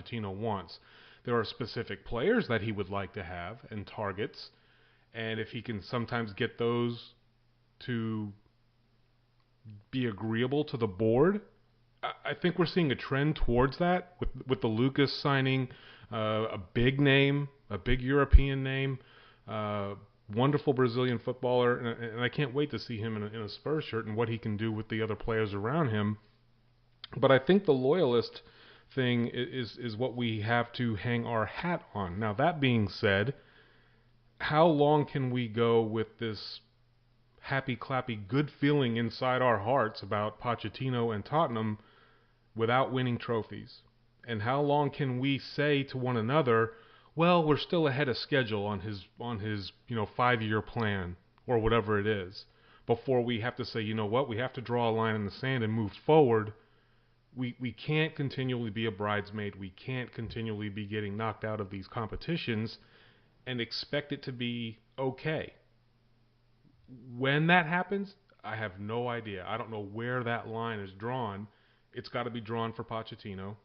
Pochettino wants. There are specific players that he would like to have and targets, and if he can sometimes get those to be agreeable to the board, I think we're seeing a trend towards that with the Lucas signing, a big name, a big European name, wonderful Brazilian footballer, and I can't wait to see him in a Spurs shirt and what he can do with the other players around him. But I think the loyalist thing is what we have to hang our hat on. Now, that being said, how long can we go with this happy, clappy, good feeling inside our hearts about Pochettino and Tottenham without winning trophies? And how long can we say to one another, well, we're still ahead of schedule on his 5-year plan or whatever it is, before we have to say, you know what, we have to draw a line in the sand and move forward. We can't continually be a bridesmaid. We can't continually be getting knocked out of these competitions and expect it to be okay. When that happens, I have no idea. I don't know where that line is drawn. It's got to be drawn for Pochettino.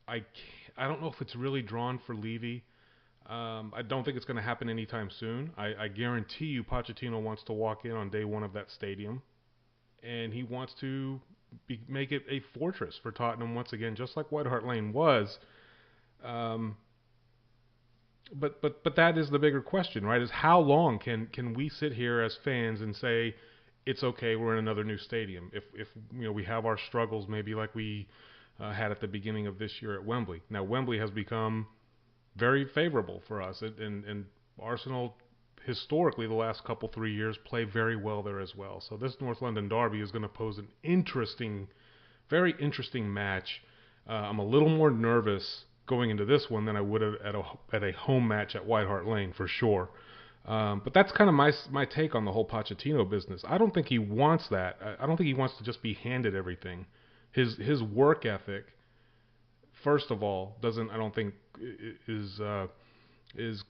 I don't know if it's really drawn for Levy. I don't think it's going to happen anytime soon. I guarantee you Pochettino wants to walk in on day one of that stadium, and he wants to make it a fortress for Tottenham once again, just like White Hart Lane was. But that is the bigger question, right? Is how long can we sit here as fans and say it's okay, we're in another new stadium? If we have our struggles, maybe like we had at the beginning of this year at Wembley. Now Wembley has become very favorable for us, and Arsenal historically the last 3 years play very well there as well. So this North London derby is going to pose an very interesting match. I'm a little more nervous going into this one than I would have at a home match at White Hart Lane for sure. But that's kind of my take on the whole Pochettino business. I don't think he wants that. I don't think he wants to just be handed everything. His work ethic, first of all, I don't think is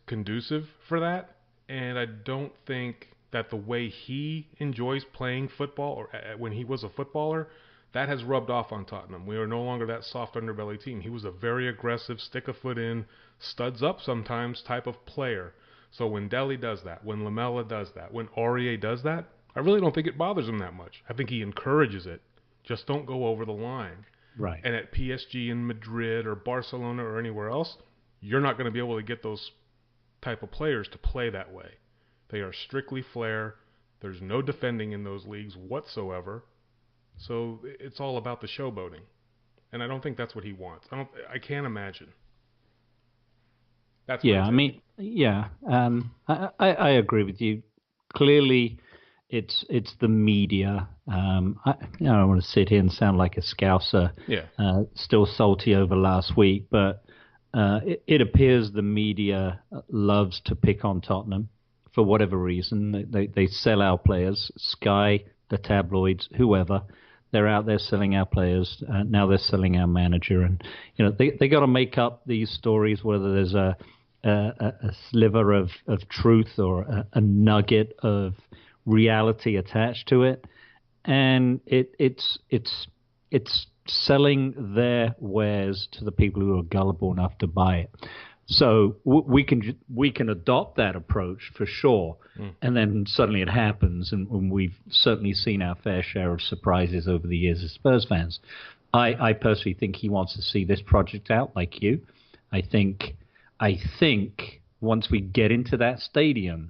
conducive for that. And I don't think that the way he enjoys playing football, or when he was a footballer, that has rubbed off on Tottenham. We are no longer that soft underbelly team. He was a very aggressive, stick a foot in, studs up sometimes type of player. So when Dele does that, when Lamela does that, when Aurier does that, I really don't think it bothers him that much. I think he encourages it. Just don't go over the line. Right. And at PSG in Madrid or Barcelona or anywhere else, you're not going to be able to get those type of players to play that way. They are strictly flair. There's no defending in those leagues whatsoever. So it's all about the showboating. And I don't think that's what he wants. I can't imagine. That's I mean, I agree with you. Clearly, it's the media. I don't want to sit here and sound like a scouser. Yeah. Still salty over last week, but it appears the media loves to pick on Tottenham for whatever reason. They sell our players. Sky, the tabloids, whoever. They're out there selling our players. Now they're selling our manager, and they got to make up these stories. Whether there's a sliver of truth or a nugget of reality attached to it, and it's selling their wares to the people who are gullible enough to buy it. So we can adopt that approach for sure, and then suddenly it happens, and we've certainly seen our fair share of surprises over the years as Spurs fans. I personally think he wants to see this project out, like you. I think once we get into that stadium,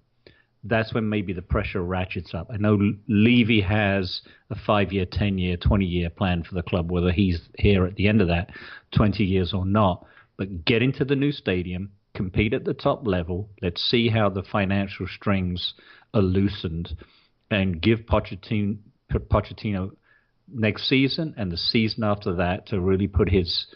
that's when maybe the pressure ratchets up. I know Levy has a 5-year, 10-year, 20-year plan for the club, whether he's here at the end of that 20 years or not. But get into the new stadium, compete at the top level. Let's see how the financial strings are loosened, and give Pochettino next season and the season after that to really put his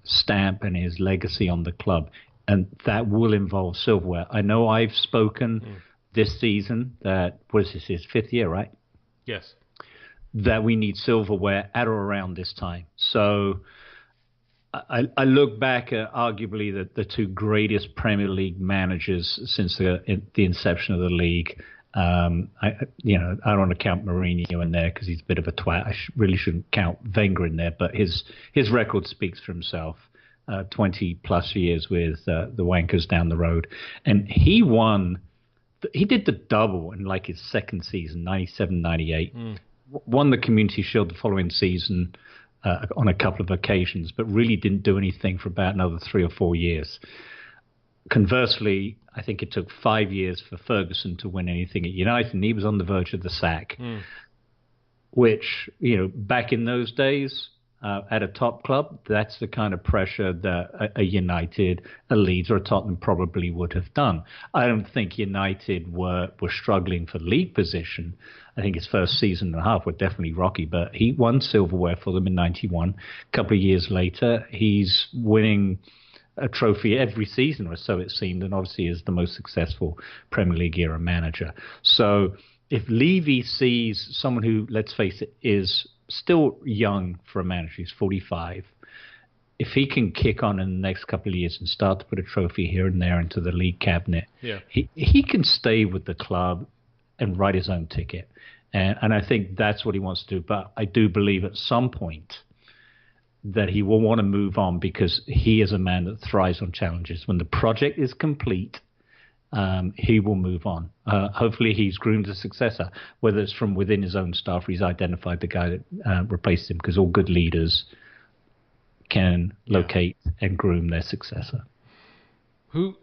stamp and his legacy on the club. And that will involve silverware. I know I've spoken this season that, what is this, his 5th year, right? Yes. That we need silverware at or around this time. So I look back at arguably the two greatest Premier League managers since the inception of the league. I don't want to count Mourinho in there because he's a bit of a twat. I really shouldn't count Wenger in there, but his record speaks for himself. 20 plus years with the Wankers down the road. And he won, he did the double in like his second season, 97, 98. Won the Community Shield the following season on a couple of occasions, but really didn't do anything for about another 3 or 4 years. Conversely, I think it took 5 years for Ferguson to win anything at United, and he was on the verge of the sack, which, back in those days, at a top club, that's the kind of pressure that a United, a Leeds, or a Tottenham probably would have done. I don't think United were struggling for league position. I think his first season and a half were definitely rocky, but he won silverware for them in 91. A couple of years later, he's winning a trophy every season, or so it seemed, and obviously is the most successful Premier League era manager. So if Levy sees someone who, let's face it, is still young for a manager, he's 45, if he can kick on in the next couple of years and start to put a trophy here and there into the league cabinet, he can stay with the club and write his own ticket. And I think that's what he wants to do. But I do believe at some point that he will want to move on, because he is a man that thrives on challenges. When the project is complete, he will move on. Hopefully he's groomed a successor, whether it's from within his own staff or he's identified the guy that replaced him, because all good leaders can locate and groom their successor. Who?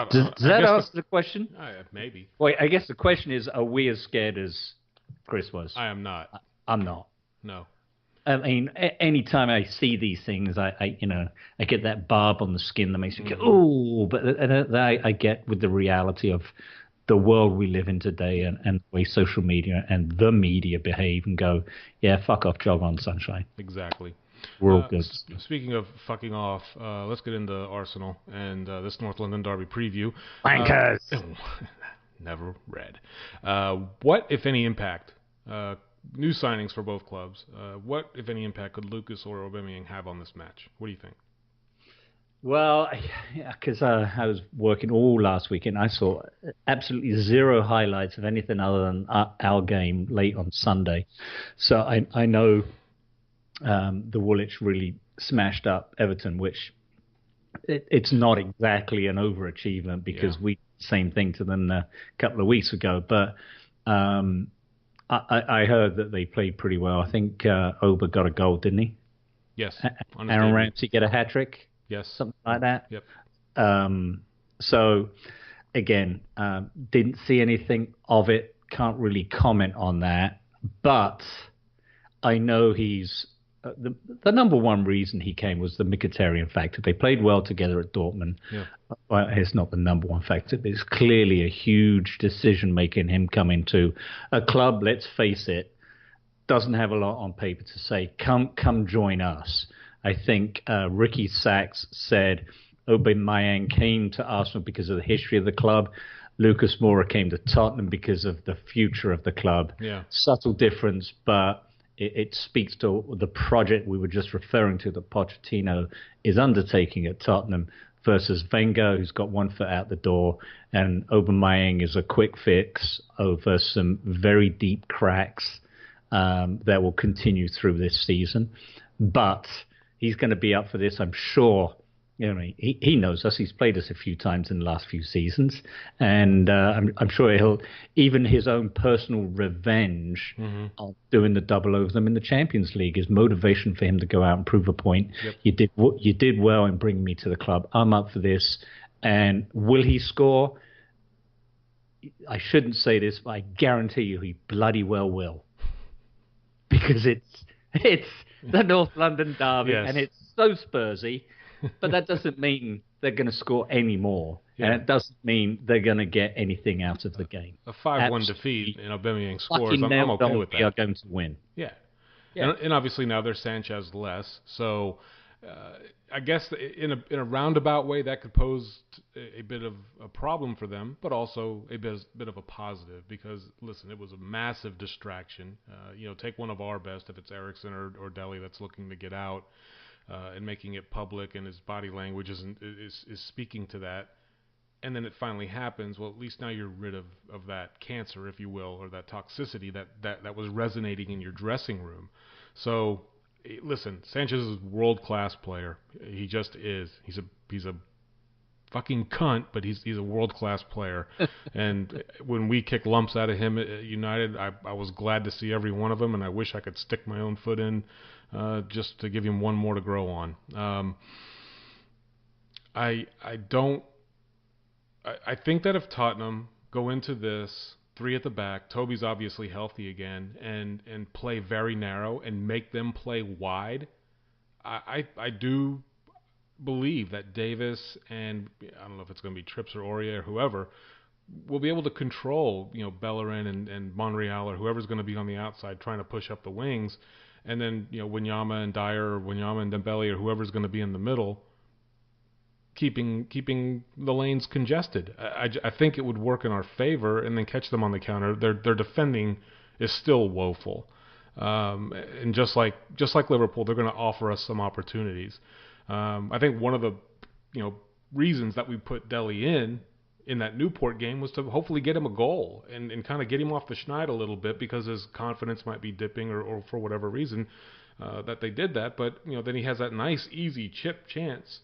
Does that answer the question? Maybe. Well, I guess the question is, are we as scared as Chris was? I am not. I'm not. No. I mean, anytime I see these things, I get that barb on the skin that makes me go, oh, but I get with the reality of the world we live in today and the way social media and the media behave, and go, yeah, fuck off, jog on, sunshine. Exactly. We're all good. Speaking of fucking off, let's get into Arsenal and this North London derby preview. Wankers! Never read. What, if any, impact, new signings for both clubs, what, if any, impact could Lucas or Aubameyang have on this match? What do you think? Well, because I was working all last weekend, I saw absolutely zero highlights of anything other than our game late on Sunday. So I know the Woolwich really smashed up Everton, which it's not exactly an overachievement, because we did the same thing to them a couple of weeks ago. But I heard that they played pretty well. I think Oba got a goal, didn't he? Yes. Aaron Ramsey get a hat-trick? Yes. Something like that? Yep. So, again, didn't see anything of it. Can't really comment on that. But I know he's... the number one reason he came was the Mkhitaryan factor. They played well together at Dortmund. Yeah. Well, it's not the number one factor, but it's clearly a huge decision making him come into a club, let's face it, doesn't have a lot on paper to say, come join us. I think Ricky Sachs said Aubameyang came to Arsenal because of the history of the club. Lucas Moura came to Tottenham because of the future of the club. Yeah. Subtle difference, but it speaks to the project we were just referring to that Pochettino is undertaking at Tottenham, versus Wenger, who's got one foot out the door, and Aubameyang is a quick fix over some very deep cracks that will continue through this season. But he's going to be up for this, I'm sure. He knows us. He's played us a few times in the last few seasons, and I'm sure he'll, even his own personal revenge on doing the double over them in the Champions League is motivation for him to go out and prove a point. Yep. You did well in bringing me to the club. I'm up for this. And will he score? I shouldn't say this, but I guarantee you he bloody well will, because it's the North London derby, and it's so Spursy. But that doesn't mean they're going to score any more. Yeah. And it doesn't mean they're going to get anything out of the game. A 5-1 defeat in Aubameyang scores, I'm okay with that. We are going to win. Yeah. And obviously now there's Sanchez less. So I guess in a roundabout way that could pose a bit of a problem for them, but also a bit of a positive, because, listen, it was a massive distraction. Take one of our best, if it's Eriksson or Dele that's looking to get out. And making it public, and his body language is speaking to that, and then it finally happens. Well, at least now you're rid of that cancer, if you will, or that toxicity that was resonating in your dressing room. So listen, Sanchez is a world-class player. He just is. He's a fucking cunt, but he's a world-class player. And when we kick lumps out of him at United, I was glad to see every one of them, and I wish I could stick my own foot in just to give him one more to grow on. I think that if Tottenham go into this three at the back, Toby's obviously healthy again, and play very narrow and make them play wide, I do believe that Davis and I don't know if it's going to be Trips or Aurier or whoever will be able to control, Bellerin and Monreal or whoever's going to be on the outside trying to push up the wings, and then Wanyama and Dyer or Wanyama and Dembele or whoever's going to be in the middle, keeping the lanes congested. I think it would work in our favor, and then catch them on the counter. Their defending is still woeful, and just like Liverpool, they're going to offer us some opportunities. I think one of the reasons that we put Dele in that Newport game was to hopefully get him a goal and kind of get him off the schneid a little bit, because his confidence might be dipping or for whatever reason that they did that. But then he has that nice easy chip chance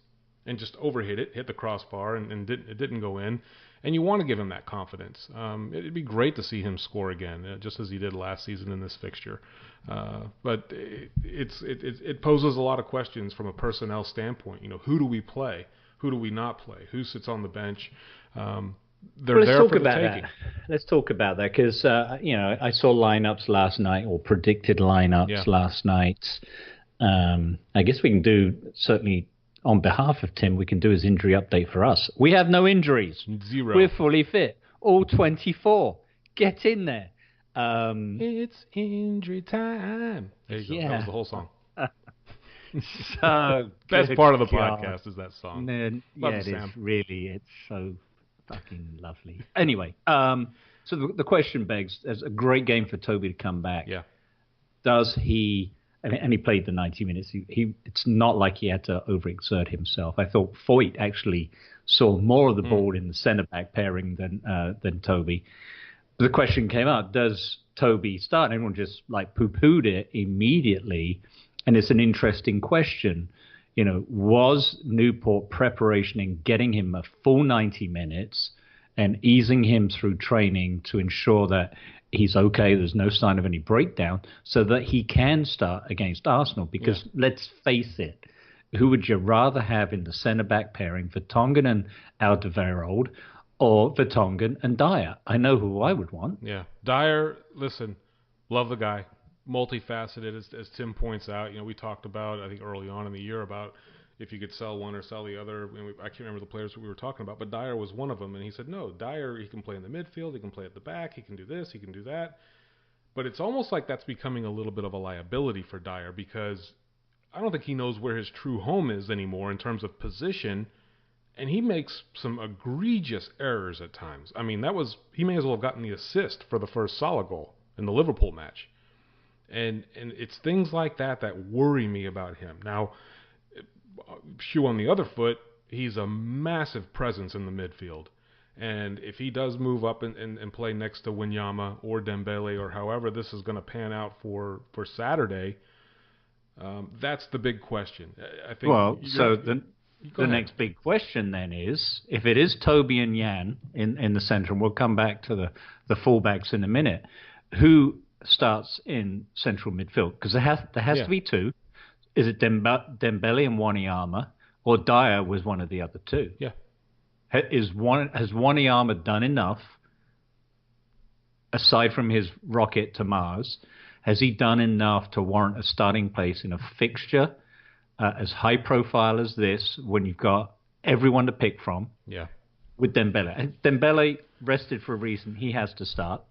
and just hit the crossbar, and it didn't go in. And you want to give him that confidence. It'd be great to see him score again, just as he did last season in this fixture. But it poses a lot of questions from a personnel standpoint. Who do we play? Who do we not play? Who sits on the bench? They're there for the taking. Let's talk about that, because I saw lineups last night, or predicted lineups last night. I guess we can do, certainly on behalf of Tim, we can do his injury update for us. We have no injuries. 0. We're fully fit. All 24. Get in there. It's injury time. There you go. That was the whole song. So best part of the podcast is that song. It's so fucking lovely. Anyway, so the question begs: there's a great game for Toby to come back. Yeah. Does he? And he played the 90 minutes. It's not like he had to overexert himself. I thought Foyt actually saw more of the ball in the centre-back pairing than Toby. The question came out, does Toby start? And everyone just poo-pooed it immediately. And it's an interesting question. Was Newport preparation in getting him a full 90 minutes and easing him through training to ensure that he's okay, there's no sign of any breakdown, so that he can start against Arsenal? Because let's face it, who would you rather have in the centre-back pairing, Vertonghen and Alderweireld, or Vertonghen and Dyer? I know who I would want. Yeah. Dyer, listen, love the guy. Multifaceted, as Tim points out. We talked about, I think early on in the year, about if you could sell one or sell the other. I can't remember the players we were talking about, but Dyer was one of them. And he said, no, Dyer, he can play in the midfield, he can play at the back, he can do this, he can do that. But it's almost like that's becoming a little bit of a liability for Dyer, because I don't think he knows where his true home is anymore in terms of position. And he makes some egregious errors at times. I mean, he may as well have gotten the assist for the first Salah goal in the Liverpool match. And it's things like that worry me about him. Now, shoe on the other foot, he's a massive presence in the midfield. And if he does move up and play next to Wanyama or Dembele, or however this is going to pan out for Saturday, that's the big question. I think. Well, so the next big question then is, if it is Toby and Jan in the centre, and we'll come back to the fullbacks in a minute, who starts in central midfield? Because there has to be two. Is it Dembele and Wanyama, or Dyer was one of the other two? Yeah. Has Wanyama done enough, aside from his rocket to Mars? Has he done enough to warrant a starting place in a fixture as high profile as this, when you've got everyone to pick from? Yeah. With Dembele. Dembele rested for a reason. He has to start.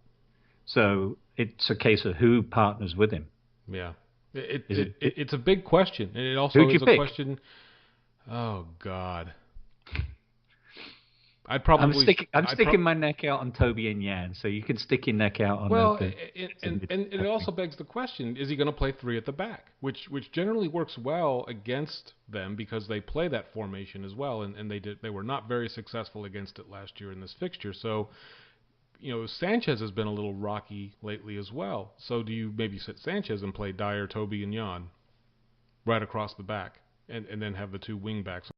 So it's a case of who partners with him. Yeah. It's a big question. And it also is a question. Oh, God. I'm sticking my neck out on Toby and Jan, so you can stick your neck out on and it also begs the question, is he going to play three at the back, which generally works well against them, because they play that formation as well, and they were not very successful against it last year in this fixture. So, Sanchez has been a little rocky lately as well. So do you maybe sit Sanchez and play Dyer, Toby, and Jan? right across the back, and then have the two wing backs